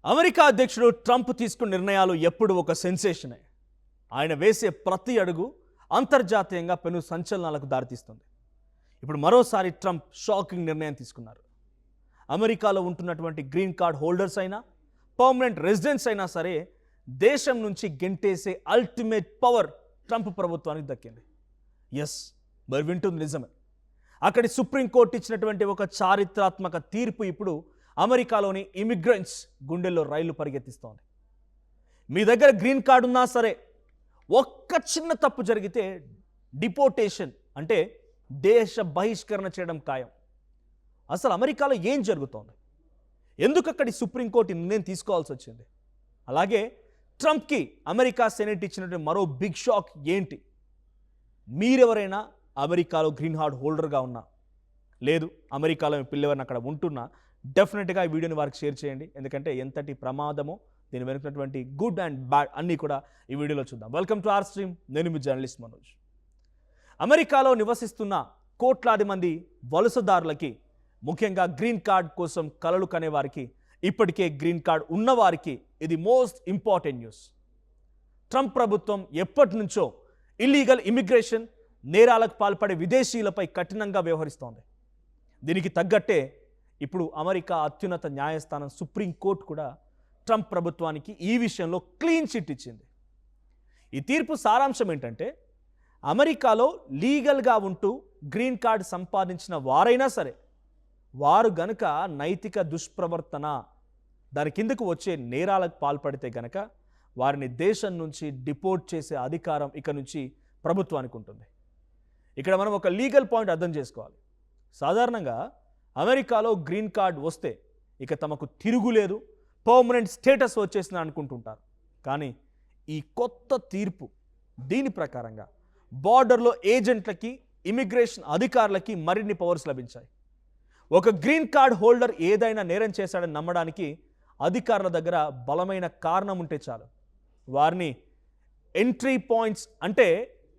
America అధ్యక్షుడు Trump తీసుకున్న నిర్ణయాలు ఎప్పుడు ఒక సెన్సేషనే. ఆయన వేసే ప్రతి అడుగు అంతర్జాతీయంగా పెను సంచలనాలకు దారితీస్తుంది. ఇప్పుడు మరోసారి ట్రంప్ షాకింగ్ నిర్ణయం తీసుకున్నారు. అమెరికాలో ఉంటున్నటువంటి గ్రీన్ కార్డ్ హోల్డర్స్ అయినా పర్మనెంట్ రెసిడెంట్స్ అయినా సరే దేశం నుంచి గెంటేసే అల్టిమేట్ పవర్ ట్రంప్ ప్రభుత్వానికి దక్కింది. ఎస్, మరి వింటుంది నిజమే. అక్కడి సుప్రీంకోర్టు ఇచ్చినటువంటి ఒక చారిత్రాత్మక తీర్పు ఇప్పుడు అమెరికాలోని ఇమిగ్రెంట్స్ గుండెల్లో రైళ్లు పరిగెత్తిస్తోంది. మీ దగ్గర గ్రీన్ కార్డు ఉన్నా సరే ఒక్క చిన్న తప్పు జరిగితే డిపోర్టేషన్ అంటే దేశ బహిష్కరణ చేయడం ఖాయం. అసలు అమెరికాలో ఏం జరుగుతోంది? ఎందుకు అక్కడి సుప్రీంకోర్టు నిర్ణయం తీసుకోవాల్సి వచ్చింది? అలాగే ట్రంప్కి అమెరికా సెనెట్ ఇచ్చినటువంటి మరో బిగ్ షాక్ ఏంటి? మీరెవరైనా అమెరికాలో గ్రీన్ కార్డ్ హోల్డర్గా ఉన్నా, లేదు అమెరికాలో మీ పిల్లవారిని అక్కడ ఉంటున్నా, డెఫినెట్గా ఈ వీడియోని వారికి షేర్ చేయండి. ఎందుకంటే ఎంతటి ప్రమాదమో దీని వెనుకున్నటువంటి గుడ్ అండ్ బ్యాడ్ అన్నీ కూడా ఈ వీడియోలో చూద్దాం. Welcome to R stream. నేను మీ జర్నలిస్ట్ మనోజ్. అమెరికాలో నివసిస్తున్న కోట్లాది మంది వలసదారులకి, ముఖ్యంగా గ్రీన్ కార్డ్ కోసం కలలు కనేవారికి, ఇప్పటికే గ్రీన్ కార్డ్ ఉన్నవారికి ఇది మోస్ట్ ఇంపార్టెంట్ న్యూస్. ట్రంప్ ప్రభుత్వం ఎప్పటి నుంచో ఇల్లీగల్ ఇమిగ్రేషన్ నేరాలకు పాల్పడే విదేశీయులపై కఠినంగా వ్యవహరిస్తోంది. దీనికి తగ్గట్టే ఇప్పుడు అమెరికా అత్యున్నత న్యాయస్థానం సుప్రీంకోర్టు కూడా ట్రంప్ ప్రభుత్వానికి ఈ విషయంలో క్లీన్ చిట్ ఇచ్చింది. ఈ తీర్పు సారాంశం ఏంటంటే, అమెరికాలో లీగల్గా ఉంటూ గ్రీన్ కార్డ్ సంపాదించిన వారైనా సరే వారు గనుక నైతిక దుష్ప్రవర్తన దాని కిందకు వచ్చే నేరాలకు పాల్పడితే గనక వారిని దేశం నుంచి డిపోర్ట్ చేసే అధికారం ఇక నుంచి ప్రభుత్వానికి ఉంటుంది. ఇక్కడ మనం ఒక లీగల్ పాయింట్ అర్థం చేసుకోవాలి. సాధారణంగా అమెరికాలో గ్రీన్ కార్డ్ వస్తే ఇక తమకు తిరుగులేదు, పర్మనెంట్ స్టేటస్ వచ్చేసింది అనుకుంటుంటారు. కానీ ఈ కొత్త తీర్పు దీని ప్రకారంగా బార్డర్లో ఏజెంట్లకి, ఇమిగ్రేషన్ అధికారులకి మరిన్ని పవర్స్ లభించాయి. ఒక గ్రీన్ కార్డ్ హోల్డర్ ఏదైనా నేరం చేశాడని నమ్మడానికి అధికారుల దగ్గర బలమైన కారణం ఉంటే చాలు, వారిని ఎంట్రీ పాయింట్స్ అంటే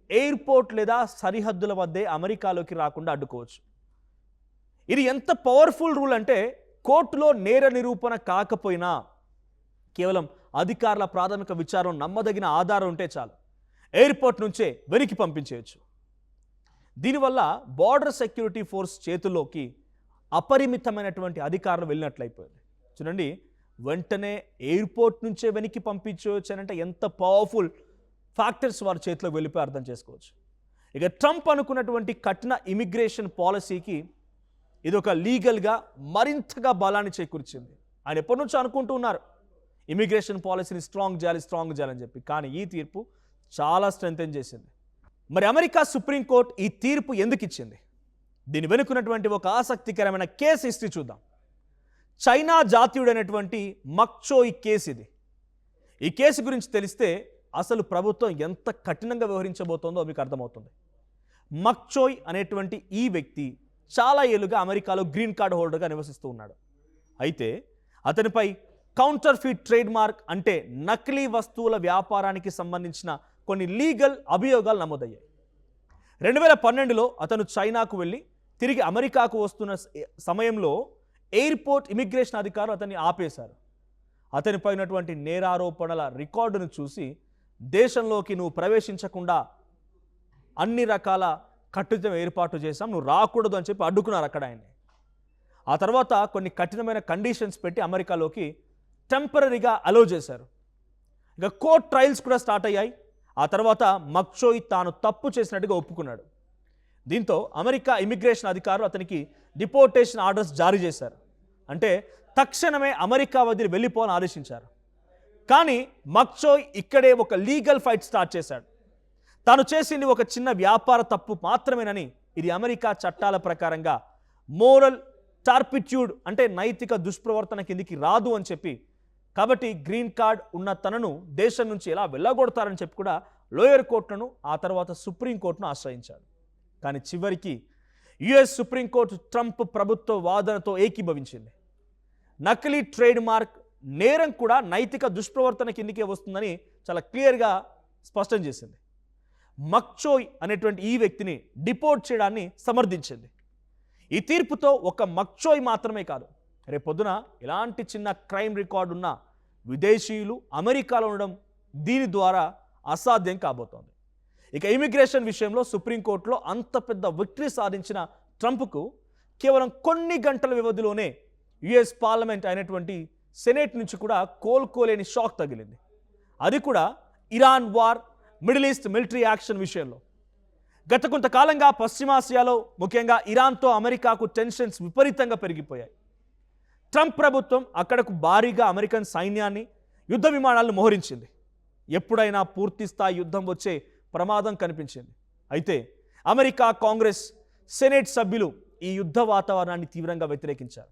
ఎయిర్పోర్ట్ లేదా సరిహద్దుల వద్దే అమెరికాలోకి రాకుండా అడ్డుకోవచ్చు. ఇది ఎంత పవర్ఫుల్ రూల్ అంటే, కోర్టులో నేర నిరూపణ కాకపోయినా కేవలం అధికారుల ప్రాథమిక విచారం నమ్మదగిన ఆధారం ఉంటే చాలు ఎయిర్పోర్ట్ నుంచే వెనక్కి పంపించేయచ్చు. దీనివల్ల బార్డర్ సెక్యూరిటీ ఫోర్స్ చేతుల్లోకి అపరిమితమైనటువంటి అధికారులు వెళ్ళినట్లయిపోయింది. చూడండి, వెంటనే ఎయిర్పోర్ట్ నుంచే వెనక్కి పంపించవచ్చు అంటే ఎంత పవర్ఫుల్ ఫ్యాక్టర్స్ వారి చేతిలో వెళ్ళిపోయి అర్థం చేసుకోవచ్చు. ఇక ట్రంప్ అనుకున్నటువంటి కఠిన ఇమిగ్రేషన్ పాలసీకి ఇది ఒక లీగల్గా మరింతగా బలాన్ని చేకూర్చింది. ఆయన ఎప్పటి నుంచో అనుకుంటూ ఉన్నారు ఇమిగ్రేషన్ పాలసీని స్ట్రాంగ్ చేయాలని చెప్పి. కానీ ఈ తీర్పు చాలా స్ట్రెంథెన్ చేసింది. మరి అమెరికా సుప్రీంకోర్టు ఈ తీర్పు ఎందుకు ఇచ్చింది? దీని వెనుకున్నటువంటి ఒక ఆసక్తికరమైన కేసు హిస్టరీ చూద్దాం. చైనా జాతీయుడైనటువంటి మక్చోయ్ కేసు ఇది. ఈ కేసు గురించి తెలిస్తే అసలు ప్రభుత్వం ఎంత కఠినంగా వ్యవహరించబోతోందో మీకు అర్థమవుతుంది. మక్చోయ్ అనేటువంటి ఈ వ్యక్తి చాలా ఏళ్ళుగా అమెరికాలో గ్రీన్ కార్డ్ హోల్డర్గా నివసిస్తూ ఉన్నాడు. అయితే అతనిపై కౌంటర్ ఫీట్ ట్రేడ్ మార్క్ అంటే నకిలీ వస్తువుల వ్యాపారానికి సంబంధించిన కొన్ని లీగల్ అభియోగాలు నమోదయ్యాయి. 2012లో అతను చైనాకు వెళ్ళి తిరిగి అమెరికాకు వస్తున్న సమయంలో ఎయిర్పోర్ట్ ఇమిగ్రేషన్ అధికారులు అతన్ని ఆపేశారు. అతనిపై ఉన్నటువంటి నేరారోపణల రికార్డును చూసి దేశంలోకి నువ్వు ప్రవేశించకుండా అన్ని రకాల కట్టుదిట్టం ఏర్పాటు చేశాం, నువ్వు రాకూడదు అని చెప్పి అడ్డుకున్నారు అక్కడ ఆయన్ని. ఆ తర్వాత కొన్ని కఠినమైన కండిషన్స్ పెట్టి అమెరికాలోకి టెంపరీగా అలౌ చేశారు. ఇక కోర్ట్ ట్రయల్స్ కూడా స్టార్ట్ అయ్యాయి. ఆ తర్వాత మక్చోయ్ తాను తప్పు చేసినట్టుగా ఒప్పుకున్నాడు. దీంతో అమెరికా ఇమిగ్రేషన్ అధికారులు అతనికి డిపోర్టేషన్ ఆర్డర్స్ జారీ చేశారు. అంటే తక్షణమే అమెరికా వదిలి వెళ్ళిపోవాలని ఆదేశించారు. కానీ మక్చోయ్ ఇక్కడే ఒక లీగల్ ఫైట్ స్టార్ట్ చేశాడు. తాను చేసింది ఒక చిన్న వ్యాపార తప్పు మాత్రమేనని, ఇది అమెరికా చట్టాల ప్రకారంగా మోరల్ టార్పిట్యూడ్ అంటే నైతిక దుష్ప్రవర్తన కిందికి రాదు అని చెప్పి, కాబట్టి గ్రీన్ కార్డ్ ఉన్న తనను దేశం నుంచి ఎలా వెళ్ళగొడతారని చెప్పి కూడా లోయర్ కోర్టులను, ఆ తర్వాత సుప్రీంకోర్టును ఆశ్రయించాడు. కానీ చివరికి యుఎస్ సుప్రీంకోర్టు ట్రంప్ ప్రభుత్వ వాదనతో ఏకీభవించింది. నకిలీ ట్రేడ్ మార్క్ నేరం కూడా నైతిక దుష్ప్రవర్తన కిందికే వస్తుందని చాలా క్లియర్గా స్పష్టం చేసింది. మక్చోయ్ అనేటువంటి ఈ వ్యక్తిని డిపోర్ట్ చేయడాన్ని సమర్థించింది. ఈ తీర్పుతో ఒక మక్చోయ్ మాత్రమే కాదు, రేపొద్దున ఎలాంటి చిన్న క్రైమ్ రికార్డు ఉన్నా విదేశీయులు అమెరికాలో ఉండడం దీని ద్వారా అసాధ్యం కాబోతోంది. ఇక ఇమిగ్రేషన్ విషయంలో సుప్రీంకోర్టులో అంత పెద్ద విక్టరీ సాధించిన ట్రంప్కు కేవలం కొన్ని గంటల వ్యవధిలోనే యుఎస్ పార్లమెంట్ అయినటువంటి సెనేట్ నుంచి కూడా కోలుకోలేని షాక్ తగిలింది. అది కూడా Iran war, middle east military action విషయంలో. గత కొంతకాలంగా పశ్చిమాసియాలో ముఖ్యంగా ఇరాన్తో అమెరికాకు టెన్షన్స్ విపరీతంగా పెరిగిపోయాయి. ట్రంప్ ప్రభుత్వం అక్కడకు భారీగా అమెరికన్ సైన్యాన్ని, యుద్ధ విమానాలను మోహరించింది. ఎప్పుడైనా పూర్తి స్థాయి యుద్ధం వచ్చే ప్రమాదం కనిపించింది. అయితే అమెరికా కాంగ్రెస్, సెనేట్ సభ్యులు ఈ యుద్ధ వాతావరణాన్ని తీవ్రంగా వ్యతిరేకించారు.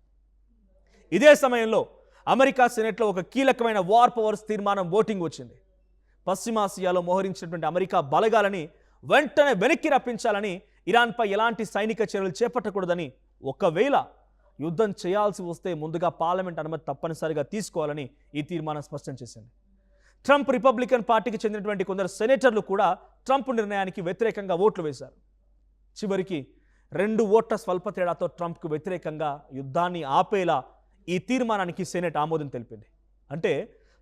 ఇదే సమయంలో అమెరికా సెనేట్లో ఒక కీలకమైన వార్ పవర్స్ తీర్మానం ఓటింగ్ వచ్చింది. పశ్చిమాసియాలో మోహరించినటువంటి అమెరికా బలగాలని వెంటనే వెనక్కి రప్పించాలని, ఇరాన్పై ఎలాంటి సైనిక చర్యలు చేపట్టకూడదని, ఒకవేళ యుద్ధం చేయాల్సి వస్తే ముందుగా పార్లమెంట్ అనుమతి తప్పనిసరిగా తీసుకోవాలని ఈ తీర్మానం స్పష్టం చేసింది. ట్రంప్ రిపబ్లికన్ పార్టీకి చెందినటువంటి కొందరు సెనేటర్లు కూడా ట్రంప్ నిర్ణయానికి వ్యతిరేకంగా ఓట్లు వేశారు. చివరికి 2 ఓట్ల స్వల్ప తేడాతో ట్రంప్కు వ్యతిరేకంగా యుద్ధాన్ని ఆపేలా ఈ తీర్మానానికి సెనేట్ ఆమోదం తెలిపింది. అంటే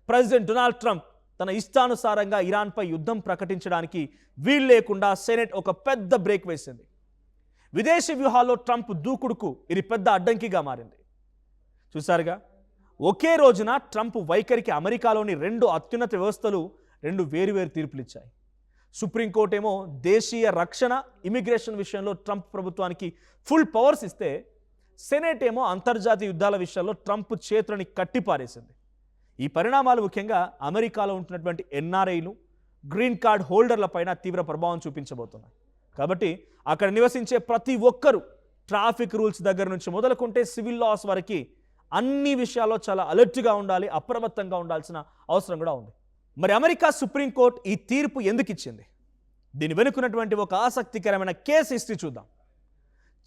ప్రెసిడెంట్ డొనాల్డ్ ట్రంప్ తన ఇష్టానుసారంగా ఇరాన్పై యుద్ధం ప్రకటించడానికి వీలు లేకుండా సెనేట్ ఒక పెద్ద బ్రేక్ వేసింది. విదేశీ వ్యూహాల్లో ట్రంప్ దూకుడుకు ఇది పెద్ద అడ్డంకిగా మారింది. చూసారుగా, ఒకే రోజున ట్రంప్ వైఖరికి అమెరికాలోని 2 అత్యున్నత వ్యవస్థలు 2 వేరువేరు తీర్పులిచ్చాయి. సుప్రీంకోర్టు ఏమో దేశీయ రక్షణ, ఇమిగ్రేషన్ విషయంలో ట్రంప్ ప్రభుత్వానికి ఫుల్ పవర్స్ ఇస్తే, సెనేట్ ఏమో అంతర్జాతీయ యుద్ధాల విషయాల్లో ట్రంప్ చేతులని కట్టిపారేసింది. ఈ పరిణామాలు ముఖ్యంగా అమెరికాలో ఉంటున్నటువంటి ఎన్ఆర్ఐలు, గ్రీన్ కార్డ్ హోల్డర్లపైన తీవ్ర ప్రభావం చూపించబోతున్నాయి. కాబట్టి అక్కడ నివసించే ప్రతి ఒక్కరూ ట్రాఫిక్ రూల్స్ దగ్గర నుంచి మొదలుకుంటే సివిల్ లాస్ వరకు అన్ని విషయాల్లో చాలా అలర్ట్గా ఉండాలి, అప్రమత్తంగా ఉండాల్సిన అవసరం కూడా ఉంది. మరి అమెరికా సుప్రీంకోర్టు ఈ తీర్పు ఎందుకు ఇచ్చింది? దీని వెనుకున్నటువంటి ఒక ఆసక్తికరమైన కేసు హిస్టరీ చూద్దాం.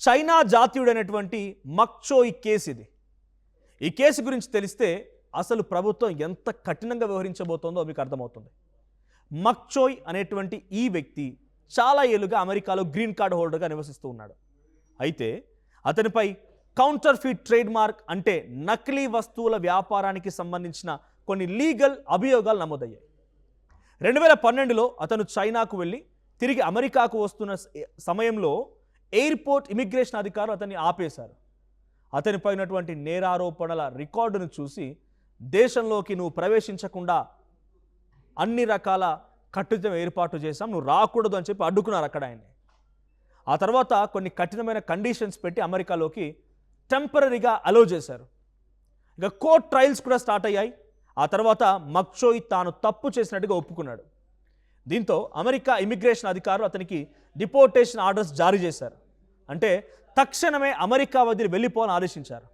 చైనా జాతీయుడైనటువంటి మక్చోయ్ కేసు ఇది. ఈ కేసు గురించి తెలిస్తే అసలు ప్రభుత్వం ఎంత కఠినంగా వ్యవహరించబోతోందో మీకు అర్థమవుతుంది. మక్చోయ్ అనేటువంటి ఈ వ్యక్తి చాలా ఏళ్ళుగా అమెరికాలో గ్రీన్ కార్డ్ హోల్డర్గా నివసిస్తూ ఉన్నాడు. అయితే అతనిపై కౌంటర్ ఫీట్ ట్రేడ్ మార్క్ అంటే నకిలీ వస్తువుల వ్యాపారానికి సంబంధించిన కొన్ని లీగల్ అభియోగాలు నమోదయ్యాయి. 2012లో అతను చైనాకు వెళ్ళి తిరిగి అమెరికాకు వస్తున్న సమయంలో ఎయిర్పోర్ట్ ఇమిగ్రేషన్ అధికారులు అతన్ని ఆపేశారు. అతనిపై ఉన్నటువంటి నేరారోపణల రికార్డును చూసి దేశంలోకి నువ్వు ప్రవేశించకుండా అన్ని రకాల కట్టుదిట్టం ఏర్పాటు చేశాం, నువ్వు రాకూడదు అని చెప్పి అడ్డుకున్నారు అక్కడ ఆయన్ని. ఆ తర్వాత కొన్ని కఠినమైన కండిషన్స్ పెట్టి అమెరికాలోకి టెంపరీగా అలౌ చేశారు. ఇక కోర్ట్ ట్రయల్స్ కూడా స్టార్ట్ అయ్యాయి. ఆ తర్వాత మక్చోయ్ తాను తప్పు చేసినట్టుగా ఒప్పుకున్నాడు. దీంతో అమెరికా ఇమిగ్రేషన్ అధికారులు అతనికి డిపోర్టేషన్ ఆర్డర్స్ జారీ చేశారు. అంటే తక్షణమే అమెరికా వదిలి వెళ్ళిపోవాలని ఆదేశించారు.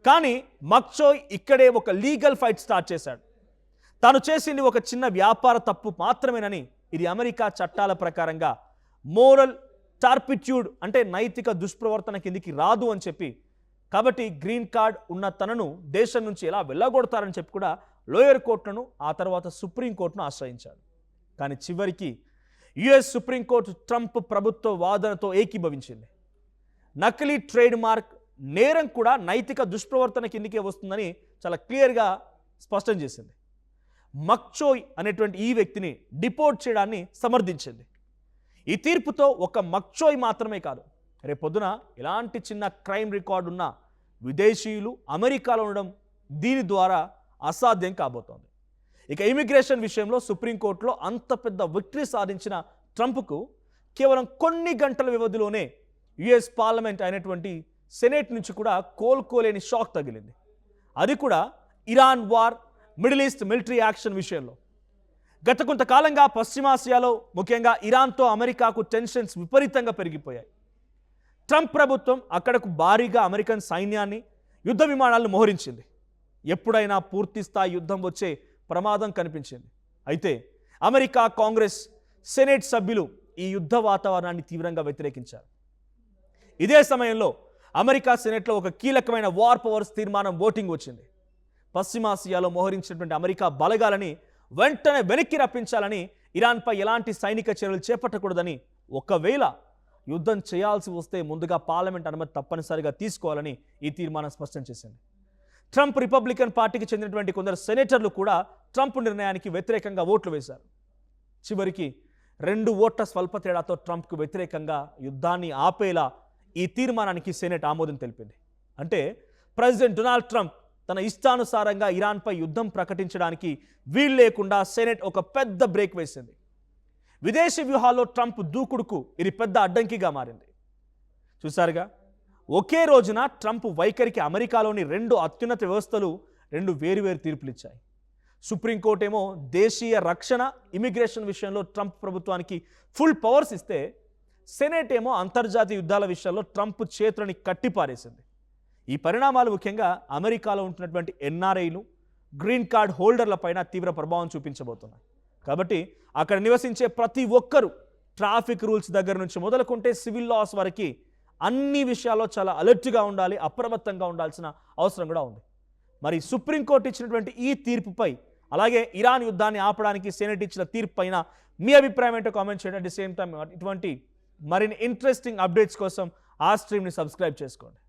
కానీ మక్చోయ్ ఇక్కడే ఒక లీగల్ ఫైట్ స్టార్ట్ చేశాడు. తాను చేసింది ఒక చిన్న వ్యాపార తప్పు మాత్రమేనని, ఇది అమెరికా చట్టాల ప్రకారంగా మోరల్ టార్పిట్యూడ్ అంటే నైతిక దుష్ప్రవర్తన కిందికి రాదు అని చెప్పి, కాబట్టి గ్రీన్ కార్డ్ ఉన్న తనను దేశం నుంచి ఎలా వెళ్ళగొడతారని చెప్పి కూడా లోయర్ కోర్టును, ఆ తర్వాత సుప్రీంకోర్టును ఆశ్రయించాడు. కానీ చివరికి యుఎస్ సుప్రీంకోర్టు ట్రంప్ ప్రభుత్వ వాదనతో ఏకీభవించింది. నకిలీ ట్రేడ్ మార్క్ నేరం కూడా నైతిక దుష్ప్రవర్తన కిందికే వస్తుందని చాలా క్లియర్గా స్పష్టం చేసింది. మక్చోయ్ అనేటువంటి ఈ వ్యక్తిని డిపోర్ట్ చేయడాన్ని సమర్థించింది. ఈ తీర్పుతో ఒక మక్చోయ్ మాత్రమే కాదు, రేపొద్దున ఎలాంటి చిన్న క్రైమ్ రికార్డు ఉన్న విదేశీయులు అమెరికాలో ఉండడం దీని ద్వారా అసాధ్యం కాబోతోంది. ఇక ఇమిగ్రేషన్ విషయంలో సుప్రీంకోర్టులో అంత పెద్ద విక్టరీ సాధించిన ట్రంప్కు కేవలం కొన్ని గంటల వ్యవధిలోనే యుఎస్ పార్లమెంట్ అయినటువంటి సెనేట్ నుంచి కూడా కోలుకోలేని షాక్ తగిలింది. అది కూడా Iran war, middle east military action విషయంలో. గత కొంతకాలంగా పశ్చిమాసియాలో ముఖ్యంగా ఇరాన్తో అమెరికాకు టెన్షన్స్ విపరీతంగా పెరిగిపోయాయి. ట్రంప్ ప్రభుత్వం అక్కడకు భారీగా అమెరికన్ సైన్యాన్ని, యుద్ధ విమానాలను మోహరించింది. ఎప్పుడైనా పూర్తి స్థాయి యుద్ధం వచ్చే ప్రమాదం కనిపించింది. అయితే అమెరికా కాంగ్రెస్, సెనేట్ సభ్యులు ఈ యుద్ధ వాతావరణాన్ని తీవ్రంగా వ్యతిరేకించారు. ఇదే సమయంలో అమెరికా సెనేట్లో ఒక కీలకమైన వార్ పవర్స్ తీర్మానం ఓటింగ్ వచ్చింది. పశ్చిమాసియాలో మోహరించినటువంటి అమెరికా బలగాలని వెంటనే వెనక్కి రప్పించాలని, ఇరాన్పై ఎలాంటి సైనిక చర్యలు చేపట్టకూడదని, ఒకవేళ యుద్ధం చేయాల్సి వస్తే ముందుగా పార్లమెంట్ అనుమతి తప్పనిసరిగా తీసుకోవాలని ఈ తీర్మానం స్పష్టం చేసింది. ట్రంప్ రిపబ్లికన్ పార్టీకి చెందినటువంటి కొందరు సెనేటర్లు కూడా ట్రంప్ నిర్ణయానికి వ్యతిరేకంగా ఓట్లు వేశారు. చివరికి 2 ఓట్ల స్వల్ప తేడాతో ట్రంప్కు వ్యతిరేకంగా యుద్ధాన్ని ఆపేలా ఈ తీర్మానానికి సెనెట్ ఆమోదం తెలిపింది. అంటే ప్రెసిడెంట్ డొనాల్డ్ ట్రంప్ తన ఇష్టానుసారంగా ఇరాన్పై యుద్ధం ప్రకటించడానికి వీలు లేకుండా సెనెట్ ఒక పెద్ద బ్రేక్ వేసింది. విదేశీ వ్యూహాల్లో ట్రంప్ దూకుడుకు ఇది పెద్ద అడ్డంకిగా మారింది. చూసారుగా, ఒకే రోజున ట్రంప్ వైఖరికి అమెరికాలోని 2 అత్యున్నత వ్యవస్థలు 2 వేరువేరు తీర్పులు ఇచ్చాయి. సుప్రీంకోర్టు ఏమో దేశీయ రక్షణ, ఇమిగ్రేషన్ విషయంలో ట్రంప్ ప్రభుత్వానికి ఫుల్ పవర్స్ ఇస్తే, సెనేట్ ఏమో అంతర్జాతీయ యుద్ధాల విషయంలో ట్రంప్ చేతులని కట్టిపారేసింది. ఈ పరిణామాలు ముఖ్యంగా అమెరికాలో ఉంటున్నటువంటి ఎన్ఆర్ఐలు, గ్రీన్ కార్డ్ హోల్డర్లపైన తీవ్ర ప్రభావం చూపించబోతున్నాయి. కాబట్టి అక్కడ నివసించే ప్రతి ఒక్కరూ ట్రాఫిక్ రూల్స్ దగ్గర నుంచి మొదలుకుంటే సివిల్ లాస్ వరకు అన్ని విషయాల్లో చాలా అలర్ట్గా ఉండాలి, అప్రమత్తంగా ఉండాల్సిన అవసరం కూడా ఉంది. మరి సుప్రీంకోర్టు ఇచ్చినటువంటి ఈ తీర్పుపై, అలాగే ఇరాన్ యుద్ధాన్ని ఆపడానికి సెనెట్ ఇచ్చిన తీర్పు పైన మీ అభిప్రాయం ఏంటో కామెంట్ చేయండి. అట్ ది సేమ్ టైం ఇటువంటి మరిన్ని ఇంట్రెస్టింగ్ అప్డేట్స్ కోసం ఆ స్ట్రీమ్ని సబ్స్క్రైబ్ చేసుకోండి.